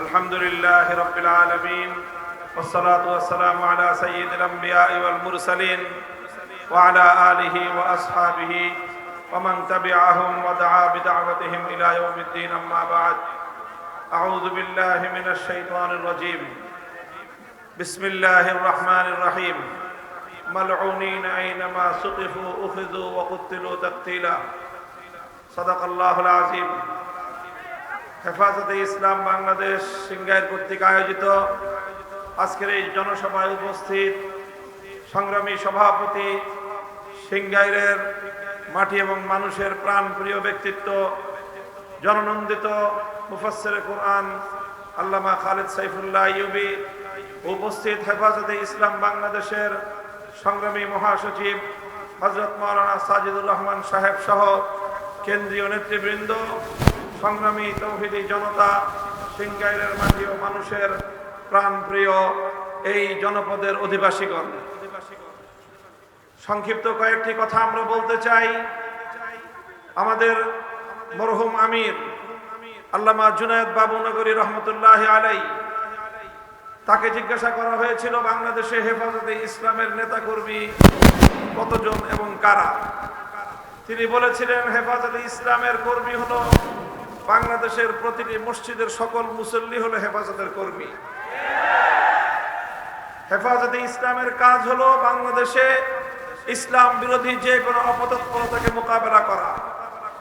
الحمد لله رب العالمين والصلاة والسلام على سيد الأنبياء والمرسلين وعلى آله وأصحابه ومن تبعهم ودعا بدعوتهم إلى يوم الدين أما بعد أعوذ بالله من الشيطان الرجيم بسم الله الرحمن الرحيم ملعونين أينما سقفوا أخذوا وقتلوا تقتيلا صدق الله العظيم হেফাজতে ইসলাম বাংলাদেশ সিংগাইর কর্তৃক আয়োজিত আজকের এই জনসভায় উপস্থিত সংগ্রামী সভাপতি, সিংগাইরের মাটি এবং মানুষের প্রাণপ্রিয় ব্যক্তিত্ব, জননন্দিত মুফাসসিরে কুরআন আল্লামা খালেদ সাইফুল্লাহ আইয়ুবী, উপস্থিত হেফাজতে ইসলাম বাংলাদেশের সংগ্রামী মহাসচিব হযরত মাওলানা সাজিদুর রহমান সাহেব সহ কেন্দ্রীয় নেতৃবৃন্দ, সংগ্রামী তৌহিদি জনতা, সিংগাইরের মাটি ও মানুষের প্রাণপ্রিয় এই জনপদের অধিবাসীগণ, সংক্ষিপ্ত কয়েকটি কথা আমরা বলতে চাই। আমাদের মরহুম আমির আল্লামা জুনায়েদ বাবুনগরী রহমতুল্লাহি আলাইহি, তাকে জিজ্ঞাসা করা হয়েছিল বাংলাদেশে হেফাজতে ইসলামের নেতাকর্মী কতজন এবং কারা। তিনি বলেছিলেন হেফাজতে ইসলামের কর্মী হলো বাংলাদেশের প্রতিটি মসজিদের সকল মুসল্লি হলো হেফাজতের কর্মী। হেফাজতে ইসলামের কাজ হলো বাংলাদেশে ইসলাম বিরোধী যে কোনো অপতৎপরতাকে মোকাবেলা করা।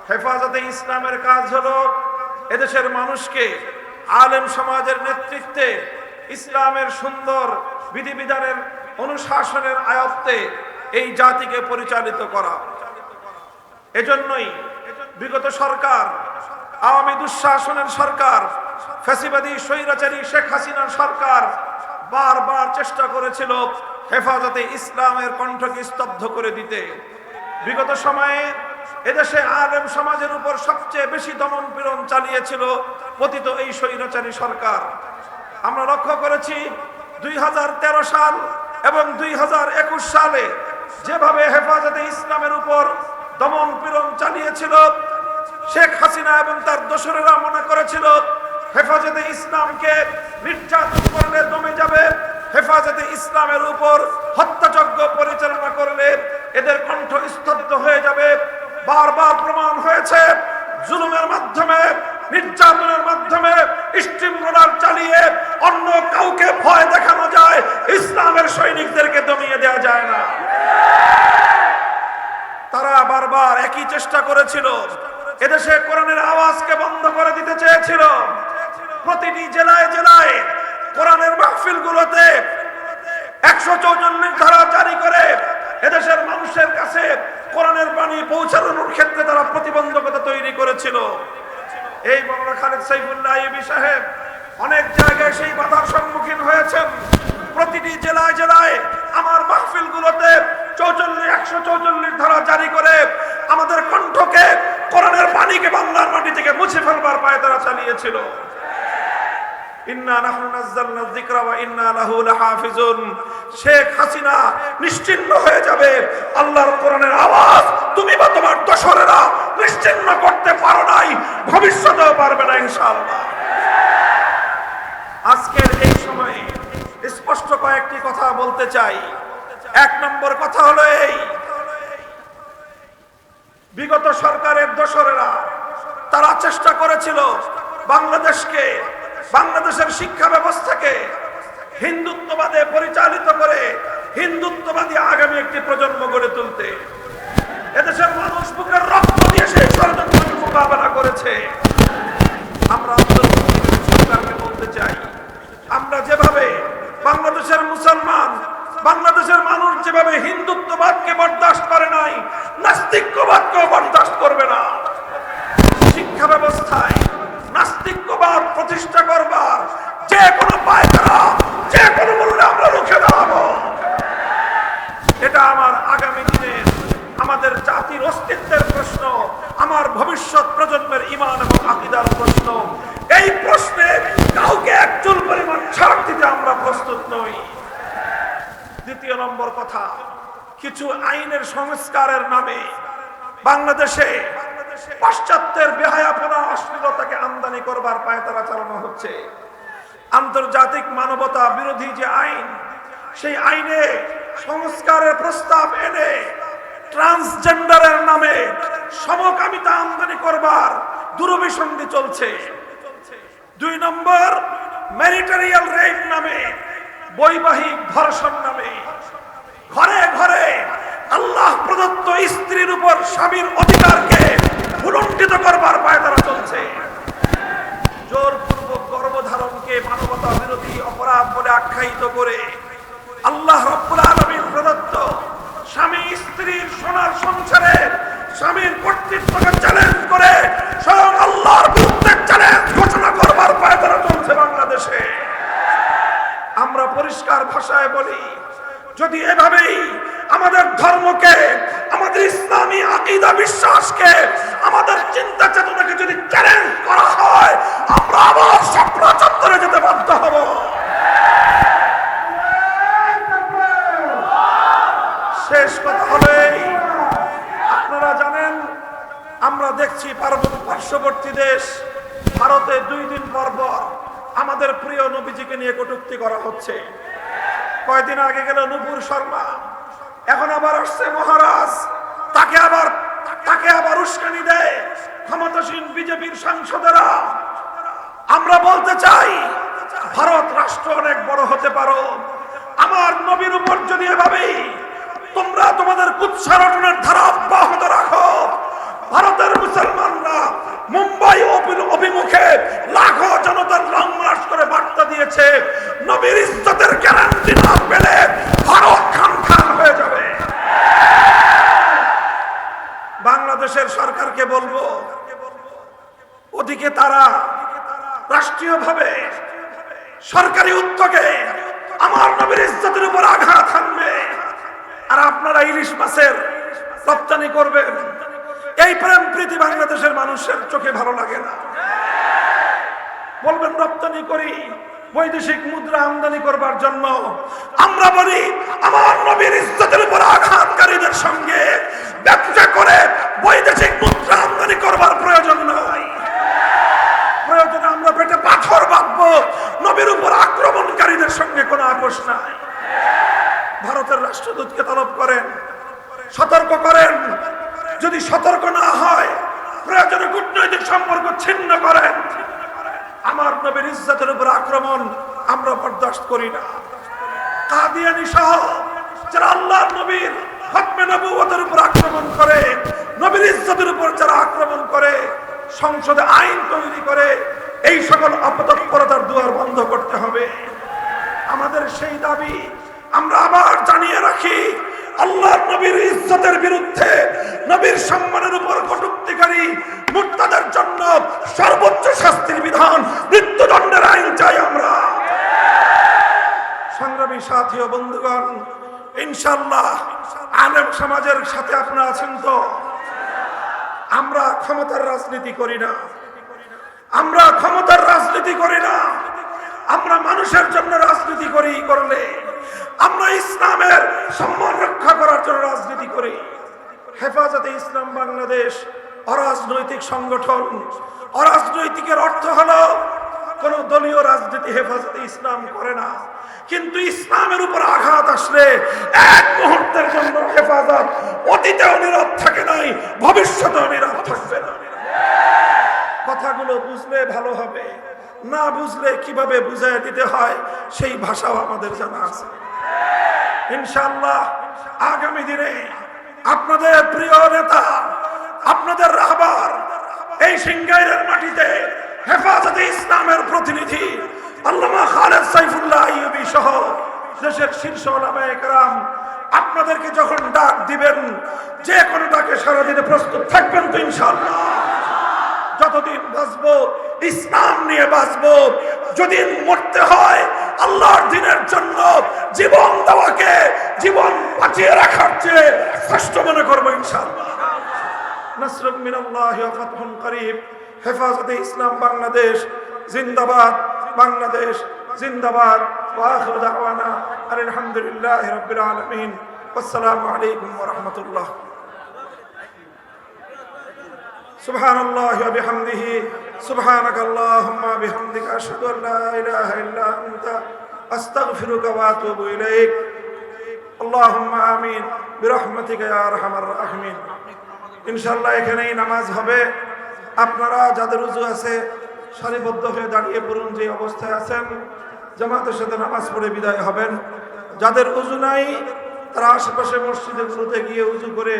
হেফাজতে ইসলামের কাজ হলো এদেশের মানুষকে আলেম সমাজের নেতৃত্বে ইসলামের সুন্দর বিধিবিধানের অনুশাসনের আয়ত্তে এই জাতিকে পরিচালিত করা। এজন্যই বিগত সরকার, আওয়ামী দুঃশাসনের সরকার, ফ্যাসিবাদী স্বৈরাচারী শেখ হাসিনার সরকার বারবার চেষ্টা করেছিল হেফাজতে ইসলামের কণ্ঠকে স্তব্ধ করে দিতে। বিগত সময়ে এদেশে আলেম সমাজের উপর সবচেয়ে বেশি দমন পীড়ন চালিয়েছিল পতিত এই স্বৈরাচারী সরকার। আমরা লক্ষ্য করেছি 2013 সাল এবং 2021 সালে যেভাবে হেফাজতে ইসলামের উপর দমন পীড়ন চালিয়েছিল, শেখ হাসিনা এবং তার দোসরেরা মনে করেছিল হেফাজতে ইসলামকে নির্যাতন করলে দমে যাবে, হেফাজতে ইসলামের উপর হত্যাযজ্ঞ পরিচালনা করলে এদের কণ্ঠ স্তব্ধ হয়ে যাবে। বারবার প্রমাণ হয়েছে জুলুমের মাধ্যমে, নির্যাতনের মাধ্যমে, স্টিম রোলার চালিয়ে অন্য কাউকে ভয় দেখানো যায়, ইসলামের সৈনিকদেরকে দমিয়ে দেওয়া যায় না। তারা বারবার একই চেষ্টা করেছিল, এদেশে কোরআনের আওয়াজকে বন্ধ করে দিতে চেয়েছিল। প্রতিটি জেলায় জেলায় কোরআনের মাহফিলগুলোতে 144 ধারা জারি করে এদেশের মানুষের কাছে কোরআনের বাণী পৌঁছানোর ক্ষেত্রে তারা প্রতিবন্ধকতা তৈরি করেছিল। এই মাওলানা খালেদ সাইফুল্লাহ আইয়ুবী সাহেব অনেক জায়গায় সেই বাধার সম্মুখীন হয়েছেন। প্রতিটি জেলায় জেলায় আমার মাহফিলগুলোতে 144 ধারা জারি করে আমাদের কণ্ঠকে, কোরআনের বাণীকে বাংলার মাটি থেকে মুছে ফেলবার পায়তারা চালিয়েছিল। ইন্না নাহনু নাযালনা যিকরা ওয়া ইন্না লাহু লাহাফিজুন। শেখ হাসিনা নিশ্চিহ্ন হয়ে যাবে, আল্লাহর কোরআনের আওয়াজ তুমি বা তোমার দোসরেরা নিশ্চিহ্ন করতে পারো নাই, ভবিষ্যতেও পারবে না ইনশাআল্লাহ। আজকের এই সময়ে স্পষ্ট কয়েকটি কথা বলতে চাই। এক নম্বর কথা হলো এই, বিগত সরকারের দোসরেরা তারা চেষ্টা করেছিল বাংলাদেশকে, বাংলাদেশের শিক্ষা ব্যবস্থাকে হিন্দুত্ববাদে পরিচালিত করে হিন্দুত্ববাদী আগামী একটি প্রজন্ম গড়ে তুলতে। এদেশের মানুষ বুকের রক্ত দিয়ে সেই ষড়যন্ত্রকে মোকাবেলা করেছে। আমরা সরকারকে বলতে চাই, আমরা যেভাবে বাংলাদেশের মুসলমান, বাংলাদেশের মানুষ যেভাবে হিন্দুত্ববাদকে বরদাস্ত করে নাই, নাস্তিক্যবাদকেও বরদাস্ত করবে না। শিক্ষা ব্যবস্থায় নাস্তিক্যবাদ প্রতিষ্ঠা করবার যে কোনো পায়তারা, যে কোনো মূল্যে আমরা রুখে দাঁড়াবো। এটা আমার আগামী দিনের আমাদের জাতির অস্তিত্বের প্রশ্ন, আমার ভবিষ্যৎ প্রজন্মের ঈমান এবং আকীদার প্রশ্ন। এই প্রশ্নে কাউকে একচুল পরিমাণ ছাড় দিতে আমরা প্রস্তুত নই। দ্বিতীয় নম্বর কথা, কিছু আইনের সংস্কারের নামে বাংলাদেশে পাশ্চাত্যের বেহায়াপনা, অশ্লীলতাকে আমদানি করবার পায়তারা চালানো হচ্ছে। আন্তর্জাতিক মানবতা বিরোধী যে আইন, সেই আইনে সংস্কারের প্রস্তাব এনে ট্রান্সজেন্ডারের নামে সমকামিতা আমদানি করবার দুরভিসন্ধি চলছে। 2 নম্বর, ম্যারিটারিয়াল রেপ নামে, বৈবাহিক ধর্ষণ নামে ঘরে ঘরে আল্লাহ প্রদত্ত স্ত্রীর উপর স্বামীর অধিকারকে উলঙ্ঘিত করবার পায়তারা চলছে। জোরপূর্বক গর্ভধারণকে মানবতা বিরোধী অপরাধ বলে আখ্যায়িত করে আল্লাহ রাব্বুল আলামিন প্রদত্ত স্বামী স্ত্রীর সোনার সংসারে স্বামীর কর্তৃত্বকে চ্যালেঞ্জ করে স্বয়ং আল্লাহর বিরুদ্ধে চ্যালেঞ্জ ঘোষণা করবার পায়তারা চলছে বাংলাদেশে। আমরা পরিষ্কার ভাষায় বলি, যদি এভাবেই আমাদের ধর্মকে, আমাদের ইসলামী আকীদা বিশ্বাসকে, আমাদের চিন্তা চেতনাকে যদি চ্যালেঞ্জ করা হয়, আমরা আবার স্বপ্ন চত্বরে যেতে বাধ্য হব। শেষ কথা হলো, আপনারা জানেন, আমরা দেখছি পার্শ্ববর্তী দেশ ভারতে 2 দিন পর পর আমাদের প্রিয় নবীজিকে নিয়ে কটূক্তি করা হচ্ছে। কয়েকদিন আগে গেল নূপুর শর্মা, এখন আবার আসছে মহারাজ, তাকে আবার উস্কানি দেয় ক্ষমতাসীন বিজেপির সাংসদেরা। আমরা বলতে চাই, ভারত রাষ্ট্র অনেক বড় হতে পারো, আমার নবীর উপর যদি এভাবেই তোমরা তোমাদের কুৎসারটনের ধারা অব্যাহত রাখো, ভারতের মুসলমানরা মুম্বাই অভিমুখে লাখো জনতার লং মার্চ করে বার্তা দিয়েছে, নবীর ইজ্জতের গ্যারান্টি না পেলে ভারত খান হয়ে যাবে। বাংলাদেশের সরকারকে বলবো, ওদিকে তারা রাষ্ট্রীয়ভাবে সরকারি উদ্যোগে আমার নবীর ইজ্জতের উপর আঘাত হানবে, আর আপনারা ইলিশ মাছের রপ্তানি করবেন। এই প্রেম প্রীতি বাংলাদেশের মানুষের চোখে ভালো লাগে না। বলবেন রপ্তানি করি বৈদেশিক মুদ্রা আমদানি করবার জন্য। আমরা বলি, আমার নবীর ইজ্জতের উপর আঘাতকারীদের সঙ্গে ব্যবসা করে বৈদেশিক মুদ্রা আমদানি করবার প্রয়োজন নাই। প্রয়োজনে আমরা পেটে পাথর বাঁধবো, নবীর উপর আক্রমণকারীদের সঙ্গে কোনো আপোষ নাই। ভারতের রাষ্ট্রদূতকে তলব করেন, সতর্ক করেন, যদি সতর্ক না হয় প্রয়োজনে কূটনৈতিক সম্পর্ক ছিন্ন করেন। আমার নবীর ইজ্জতের উপর আক্রমণ আমরা বরদাস্ত করি না। কাদিয়ানী সহ যারা আল্লাহর নবীর খতমে নবুয়তের উপর আক্রমণ করে, নবীর ইজ্জতের উপর যারা আক্রমণ করে, সংসদে আইন তৈরি করে এই সকল অপতৎপরতার দুয়ার বন্ধ করতে হবে। আমাদের সেই দাবি আমরা আবার জানিয়ে রাখি, আল্লাহর নবীর ইজ্জতের বিরুদ্ধে, নবীর সম্মানের উপর কটূক্তিকারী মুর্তাদের জন্য সর্বোচ্চ শাস্তির বিধান, মৃত্যুদণ্ডের আইন চাই আমরা। সংগ্রামী সাথী ও বন্ধুগণ, ইনশাআল্লাহ আলেম সমাজের সাথে আপনারা আছেন তো? আমরা ক্ষমতার রাজনীতি করি না, আমরা ক্ষমতার রাজনীতি করি না, আমরা মানুষের জন্য রাজনীতি করি। করলে আমরা ইসলামের সম্মান রক্ষা করার জন্য রাজনীতি করি। হেফাজতে ইসলাম বাংলাদেশ অরাজনৈতিক সংগঠন। অরাজনৈতিকের অর্থ হলো কোন দলীয় রাজনীতি হেফাজতে ইসলাম করে না, কিন্তু ইসলামের উপর আঘাত আসলে এক মুহূর্তের জন্য হেফাজত অতীতেও নীরব থাকে নাই, ভবিষ্যতেও নীরব থাকবে না। কথাগুলো বুঝলে ভালো হবে, না বুঝলে কিভাবে বুঝায় দিতে হয় সেই ভাষাও আমাদের জানা আছে। ইনশাআল্লাহ আগামী দিনে আপনাদের প্রিয় নেতা, আপনাদের রাহবার, এই সিংগাইরের মাটিতে হেফাজতে ইসলামের প্রতিনিধি আল্লামা খালেদ সাইফুল্লাহ আইয়ুবী সহ দেশের শীর্ষ ওলামায়ে কেরাম আপনাদেরকে যখন ডাক দিবেন, যে কোনো ডাকে সাড়া দিতে প্রস্তুত থাকবেন তো? ইনশাআল্লাহ যতদিন বাঁচবো ইসলাম নিয়ে বাঁচবো। যদি মরতে হয় আল্লাহর দ্বীনের জন্য জীবন দেওয়াকে জীবন বাঁচিয়ে রাখার চেয়ে শ্রেষ্ঠ মনে করবো ইনশাআল্লাহ। নাসরুম মিনাল্লাহি ওয়া ফাতহুন করিব। হেফাজতে ইসলাম বাংলাদেশ জিন্দাবাদ, বাংলাদেশ জিন্দাবাদ। ওয়া আখিরু দাওয়ানা আলহামদুলিল্লাহি রাব্বিল আলামিন। আসসালামু আলাইকুম ওয়া রাহমাতুল্লাহ। সুবহানাল্লাহি ওয়া বিহামদিহি সুবহানাকাল্লাহুম্মা বিহামদিকা আশহাদু আল লা ইলাহা ইল্লা আনতা আস্তাগফিরুকা ওয়া আতুবু ইলাইক। আল্লাহুম্মা আমিন বিরহমাতিকা ইয়া আরহামার রাহিমিন। ইনশাআল্লাহ এখানেই নামাজ হবে। আপনারা যাদের উযু আছে সারিবদ্ধ হয়ে দাঁড়িয়ে পড়ুন, যে অবস্থায় আছেন জামাতের সাথে নামাজ পড়ে বিদায় হবেন। যাদের উযু নাই তারা আশেপাশে মসজিদে গিয়ে উযু করে